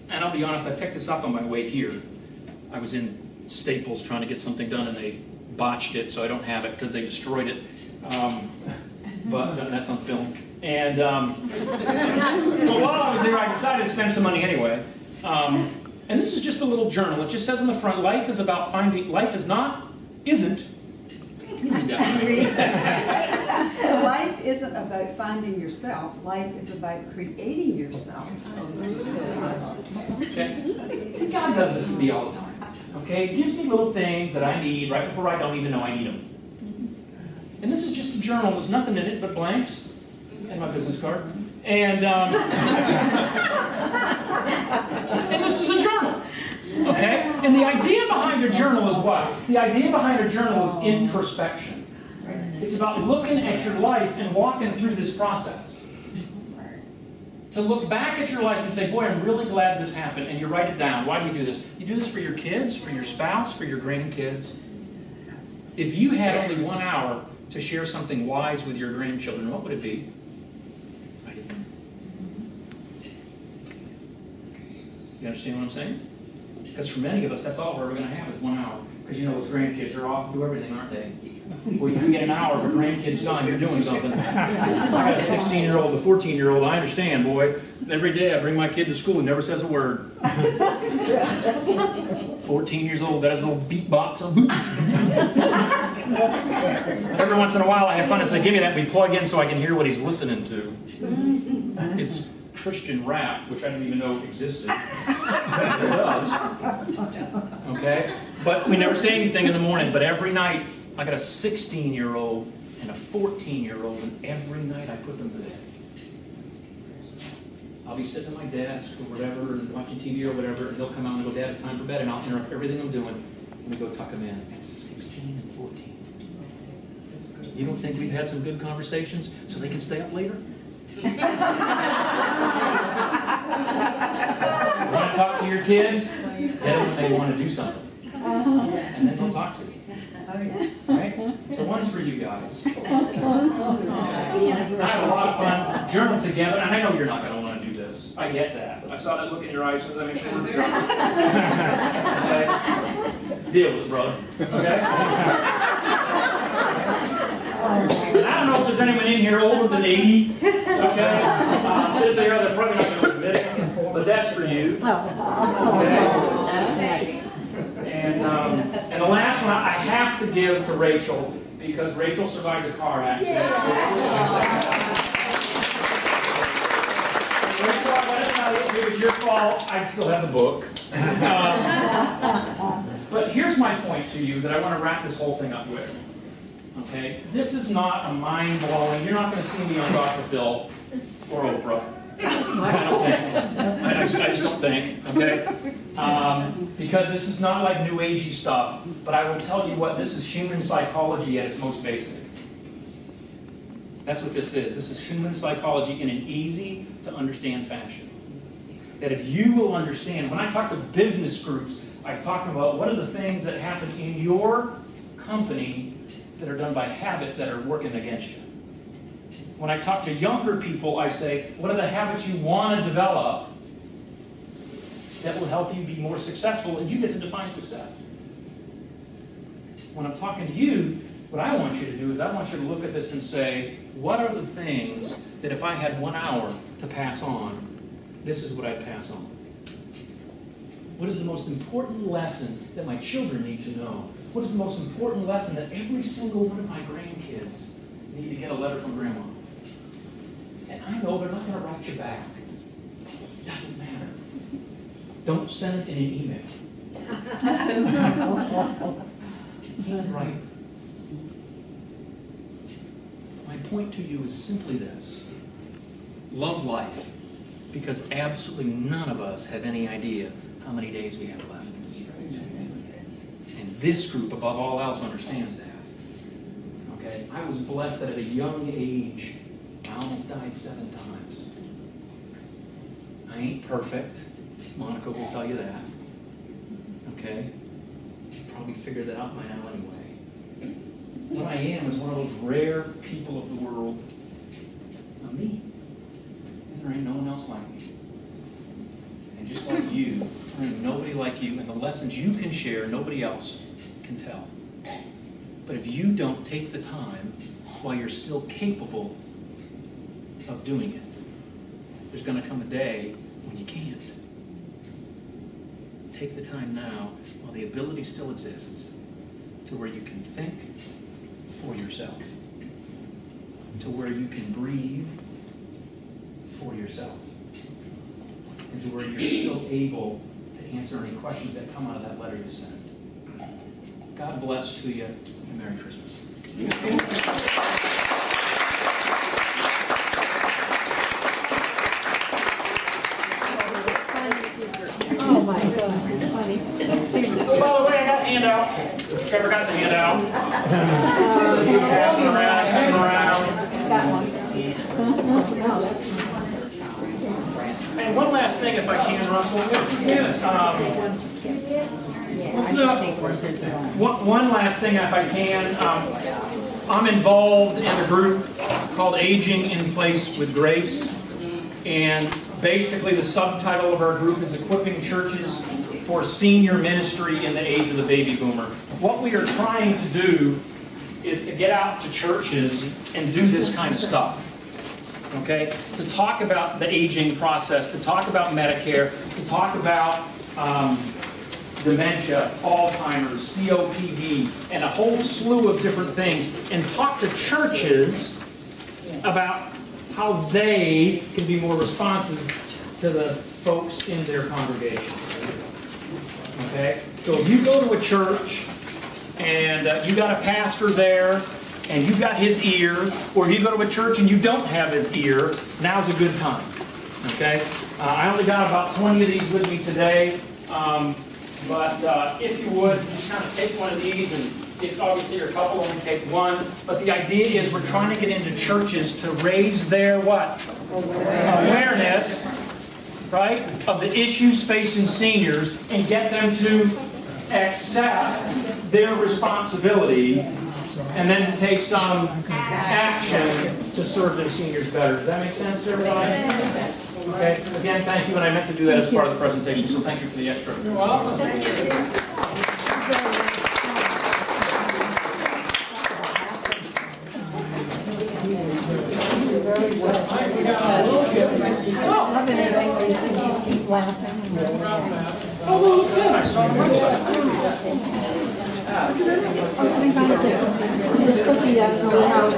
and I'll be honest, I picked this up on my way here. I was in Staples trying to get something done, and they botched it, so I don't have it because they destroyed it. But that's on film. And well, while I was there, I decided to spend some money anyway. And this is just a little journal. It just says on the front, life is about finding, life is not, isn't. Can you read that? Life isn't about finding yourself. Life is about creating yourself. Okay? See, God does this to me all the time. Okay? He gives me little things that I need right before I don't even know I need them. And this is just a journal. There's nothing in it but blanks and my business card. And and this is a journal. Okay? And the idea behind a journal is what? The idea behind a journal is introspection. It's about looking at your life and walking through this process. To look back at your life and say, boy, I'm really glad this happened. And you write it down. Why do you do this? You do this for your kids, for your spouse, for your grandkids. If you had only 1 hour to share something wise with your grandchildren, what would it be? Write it down. You understand what I'm saying? Because for many of us, that's all we're ever going to have is 1 hour. Because you know those grandkids are off and do everything, aren't they? Well, you can get an hour of a grandkid's time, you're doing something. I got a 16-year-old, a 14-year-old, I understand, boy. Every day I bring my kid to school and never says a word. 14 years old, got his little beatbox on. Every once in a while I have fun and say, give me that, we plug in so I can hear what he's listening to. It's Christian rap, which I didn't even know existed. It does. Okay? But we never say anything in the morning, but every night I got a 16-year-old and a 14-year-old, and every night I put them to bed. I'll be sitting at my desk or whatever, and watching TV or whatever, and they'll come out and go, Dad, it's time for bed, and I'll interrupt everything I'm doing, and we go tuck them in. At 16 and 14. You don't think we've had some good conversations so they can stay up later? You want to talk to your kids? Get them when they want to do something. And then they'll talk to you. Right? So one's for you guys. I had a lot of fun. Journal together. And I know you're not going to want to do this. I get that. I saw that look in your eyes as I make sure we're drunk. Okay? Deal with it, brother. Okay? I don't know if there's anyone in here older than 80. Okay? If they are, they're probably not going to admit it. But that's for you. Okay? And the last one I have to give to Rachel, because Rachel survived a car accident. Rachel, I let it know if it was your fault. I still have the book. But here's my point to you that I want to wrap this whole thing up with. Okay? This is not a mind-blowing, you're not going to see me on Dr. Phil or Oprah. I don't think. I just don't think, okay? Because this is not like new agey stuff, but I will tell you what, this is human psychology at its most basic. That's what this is. This is human psychology in an easy to understand fashion. That if you will understand, when I talk to business groups, I talk about what are the things that happen in your company that are done by habit that are working against you. When I talk to younger people, I say, what are the habits you want to develop that will help you be more successful, and you get to define success. When I'm talking to you, what I want you to do is I want you to look at this and say, what are the things that if I had 1 hour to pass on, this is what I'd pass on? What is the most important lesson that my children need to know? What is the most important lesson that every single one of my grandkids need to get a letter from Grandma? And I know they're not going to write you back. It doesn't matter. Don't send it in an email. Right. My point to you is simply this. Love life, because absolutely none of us have any idea how many days we have left. And this group, above all else, understands that. Okay? I was blessed that at a young age, I almost died 7 times. I ain't perfect. Monica will tell you that. Okay? Probably figured that out by now anyway. What I am is one of those rare people of the world. I'm me. And there ain't no one else like me. And just like you, nobody like you, and the lessons you can share, nobody else can tell. But if you don't take the time while you're still capable of doing it, there's going to come a day when you can't. Take the time now while the ability still exists to where you can think for yourself, to where you can breathe for yourself, and to where you're still able to answer any questions that come out of that letter you sent. God bless to you, and Merry Christmas. Oh my God, it's funny. Oh, by the way, I got a handout. Trevor got the handout. Passing around, sitting around. That one. And one last thing, if I can, Russell. One last thing, if I can. I'm involved in a group called Aging in Place with Grace. And basically the subtitle of our group is Equipping Churches for Senior Ministry in the Age of the Baby Boomer. What we are trying to do is to get out to churches and do this kind of stuff. Okay? To talk about the aging process, to talk about Medicare, to talk about dementia, Alzheimer's, COPD, and a whole slew of different things, and talk to churches about how they can be more responsive to the folks in their congregation. Okay? So if you go to a church and you got a pastor there and you got his ear, or if you go to a church and you don't have his ear, now's a good time. Okay? I only got about 20 of these with me today, but if you would, just kind of take one of these, and if obviously you're a couple, only take one. But the idea is we're trying to get into churches to raise their what? Awareness, right, of the issues facing seniors, and get them to accept their responsibility, and then to take some action to serve their seniors better. Does that make sense to everybody? Okay. Again, thank you, and I meant to do that as part of the presentation, so thank you for the extra. You're welcome. Oh, good. I saw the website. This cookie, I don't know how it